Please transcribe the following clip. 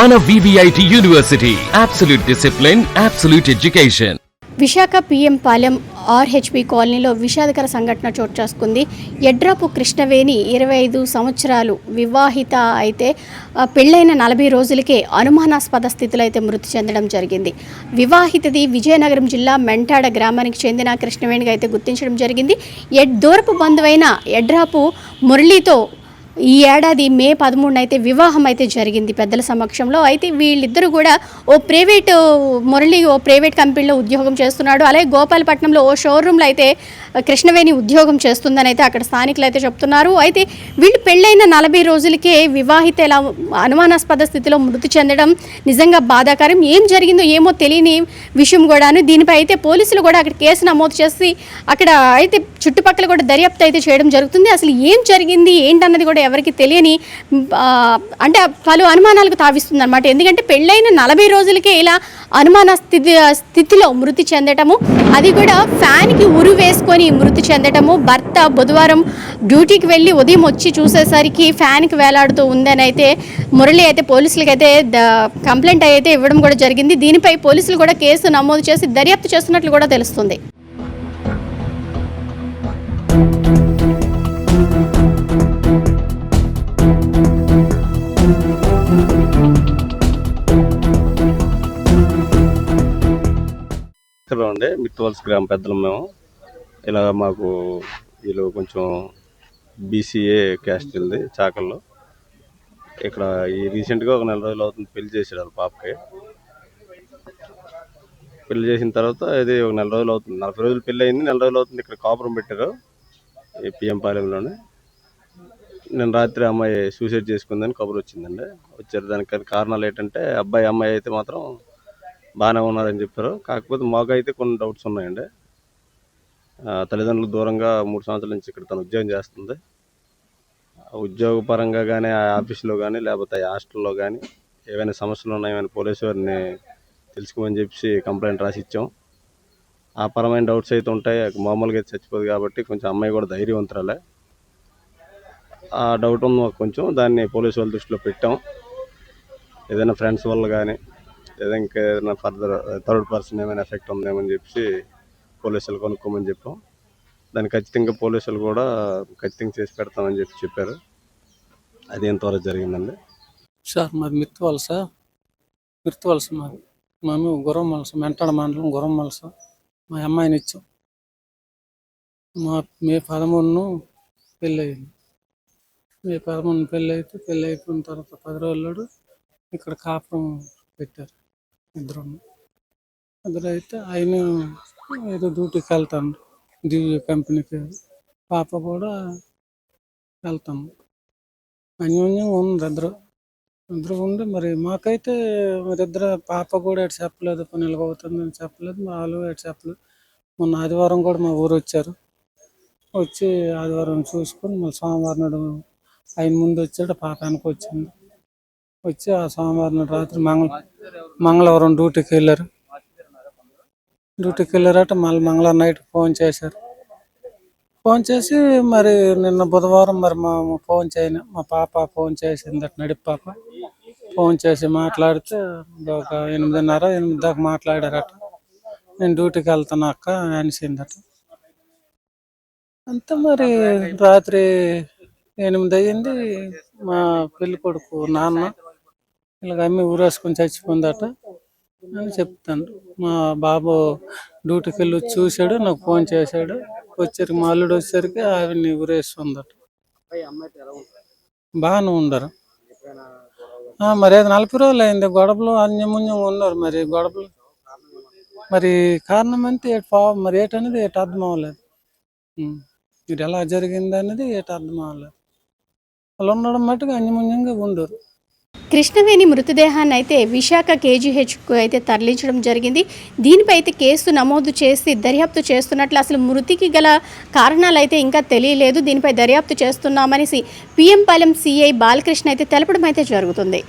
మన VVIT university, absolute discipline, absolute education. Visakha PM Palem RHP కాలనీలో విషాదకర సంఘటన చోటు చేసుకుంది. ఎడ్రాపు కృష్ణవేణి 25 సంవత్సరాలు వివాహిత అయితే పెళ్ళైన 40 రోజులకే అనుమానాస్పద స్థితిలో అయితే మృతి చెందడం జరిగింది. వివాహితది విజయనగరం జిల్లా మెంటాడ గ్రామానికి చెందిన కృష్ణవేణిగా అయితే గుర్తించడం జరిగింది. దూరపు బంధువైన ఎడ్రాపు మురళితో ఈ ఏడాది మే 13 అయితే వివాహం అయితే జరిగింది పెద్దల సమక్షంలో. అయితే వీళ్ళిద్దరూ కూడా మురళి ఓ ప్రైవేట్ కంపెనీలో ఉద్యోగం చేస్తున్నాడు. అలాగే గోపాలపట్నంలో ఓ షోరూంలో అయితే కృష్ణవేణి ఉద్యోగం చేస్తుందని అయితే అక్కడ స్థానికులు అయితే చెప్తున్నారు. అయితే వీళ్ళు పెళ్ళైన 40 రోజులకే వివాహిత ఇలా అనుమానాస్పద స్థితిలో మృతి చెందడం నిజంగా బాధాకరం. ఏం జరిగిందో ఏమో తెలియని విషయం కూడాను. దీనిపై అయితే పోలీసులు కూడా అక్కడ కేసు నమోదు చేసి అక్కడ అయితే చుట్టుపక్కల కూడా దర్యాప్తు అయితే చేయడం జరుగుతుంది. అసలు ఏం జరిగింది ఏంటన్నది కూడా ఎవరికి తెలియని అంటే పలు అనుమానాలకు తావిస్తుంది అనమాట. ఎందుకంటే పెళ్ళైన 40 రోజులకే ఇలా అనుమాన స్థితిలో మృతి చెందటము, అది కూడా ఫ్యాన్కి ఉరి వేసుకొని మృతి చెందటము. భర్త బుధవారం డ్యూటీకి వెళ్ళి ఉదయం వచ్చి చూసేసరికి ఫ్యాన్కి వేలాడుతూ ఉందని అయితే మురళి అయితే పోలీసులకి అయితే కంప్లైంట్ అయితే ఇవ్వడం కూడా జరిగింది. దీనిపై పోలీసులు కూడా కేసు నమోదు చేసి దర్యాప్తు చేస్తున్నట్లు కూడా తెలుస్తుంది. ఉండే మిట్వల్స్ గ్రామ పెద్దలు మేము ఇలా మాకు వీళ్ళు కొంచెం BCA క్యాస్ట్ ఉంది చాకల్లో. ఇక్కడ ఈ రీసెంట్గా ఒక 4 రోజులు అవుతుంది పెళ్లి చేసాడు వాళ్ళ పాపకి. పెళ్లి చేసిన తర్వాత ఇది ఒక 4 రోజులు అవుతుంది, 40 రోజులు పెళ్ళి అయింది, 4 రోజులు అవుతుంది. ఇక్కడ కాపురం పెట్టారు ఈ PM పాలెంలోనే. నేను రాత్రి అమ్మాయి సూసైడ్ చేసుకుందని కబురు వచ్చిందండి. వచ్చారు దానికి కారణాలు ఏంటంటే అబ్బాయి అమ్మాయి అయితే మాత్రం బాగానే ఉన్నారని చెప్పారు. కాకపోతే మాకైతే కొన్ని డౌట్స్ ఉన్నాయండి. తల్లిదండ్రులు దూరంగా 3 సంవత్సరాల నుంచి ఇక్కడ తను ఉద్యోగం చేస్తుంది. ఉద్యోగ పరంగా కానీ ఆఫీస్లో కానీ లేకపోతే హాస్టల్లో కానీ ఏవైనా సమస్యలు ఉన్నాయని పోలీసు వారిని తెలుసుకోమని చెప్పి కంప్లైంట్ రాసి ఇచ్చాం. ఆ పరమైన డౌట్స్ అయితే ఉంటాయి. మామూలుగా అయితే చచ్చిపోదు కాబట్టి కొంచెం అమ్మాయి కూడా ధైర్యవంతురాలే. ఆ డౌట్ ఉంది మాకు కొంచెం, దాన్ని పోలీసు వాళ్ళ దృష్టిలో పెట్టాం. ఏదైనా ఫ్రెండ్స్ వల్ల కానీ లేదా ఇంకేదైనా ఫర్దర్ థర్డ్ పర్సన్ ఏమైనా ఎఫెక్ట్ ఉందేమని చెప్పి పోలీసులు కొనుక్కోమని చెప్పాం. దాన్ని ఖచ్చితంగా పోలీసులు కూడా ఖచ్చితంగా చేసి పెడతామని చెప్పారు. అది ఎంతవరకు జరిగిందండి సార్? మాది మిర్తువలస మాది. మేము గుర్రంవలస, మెంటాడ మండలం గుర్రంవలస. మా అమ్మాయిని ఇచ్చాం. మా మే 13 పెళ్ళి అయింది. మే 13 పెళ్ళి అయిపోయిన తర్వాత 10 రోజులు ఇక్కడ కాపురం పెట్టారు ఇద్దరు అయితే. ఆయన ఏదో డ్యూటీకి వెళ్తాను, దివ్య కంపెనీకి. పాప కూడా వెళ్తాము. అన్యోన్యం ఉంది ఇద్దరు ఉండి. మరి మాకైతే మరిద్దరు పాప కూడా ఎటు చెప్పలేదు, పని అవుతుందని చెప్పలేదు, మా వాళ్ళు ఎటు చెప్పలేదు. మొన్న ఆదివారం కూడా మా ఊరు వచ్చారు. వచ్చి ఆదివారం చూసుకొని మళ్ళీ సోమవారం నాడు ఆయన ముందు వచ్చాడు, పాప వెనక వచ్చింది. వచ్చి ఆ సోమవారం నాడు రాత్రి మంగళవారం డ్యూటీకి వెళ్ళారట. మళ్ళీ మంగళవారం నైట్ ఫోన్ చేశారు. ఫోన్ చేసి మరి నిన్న బుధవారం మరి ఫోన్ చేయను, మా పాప ఫోన్ చేసిందట, నడిపి పాప ఫోన్ చేసి మాట్లాడితే ఒక 8:30 దాకా మాట్లాడారట. నేను డ్యూటీకి వెళ్తాను అక్క అనిసిందట. అంతా మరి రాత్రి 8 అయ్యింది. మా పెళ్లి కొడుకు నాన్న ఇలాగ అమ్మి ఊరేసుకొని చచ్చిపోయిందట అని చెప్తాను. మా బాబు డ్యూటీకి వెళ్ళి చూశాడు, నాకు ఫోన్ చేశాడు. వచ్చరికి మా అల్లుడు వచ్చేసరికి ఆవిడ్ని ఊరేస్తుందట. బాగానే ఉండరు. మరి 40 రోజులు అయింది. గొడవలు అన్యమున్యం ఉన్నారు. మరి గొడవలు మరి కారణం అంటే మరి ఏటనేది అర్థం అవ్వలేదు. ఇది ఎలా జరిగింది అనేది అర్థం అవ్వలేదు. వాళ్ళు ఉండడం మట్టుకు అన్యమున్యంగా ఉండరు. కృష్ణవేణి మృతదేహాన్ని అయితే విశాఖ KGHకు అయితే తరలించడం జరిగింది. దీనిపై అయితే కేసు నమోదు చేసి దర్యాప్తు చేస్తున్నట్లు, అసలు మృతికి గల కారణాలు అయితే ఇంకా తెలియలేదు. దీనిపై దర్యాప్తు చేస్తున్నామనేసి PM పాలెం CI బాలకృష్ణ అయితే తెలపడం అయితే జరుగుతుంది.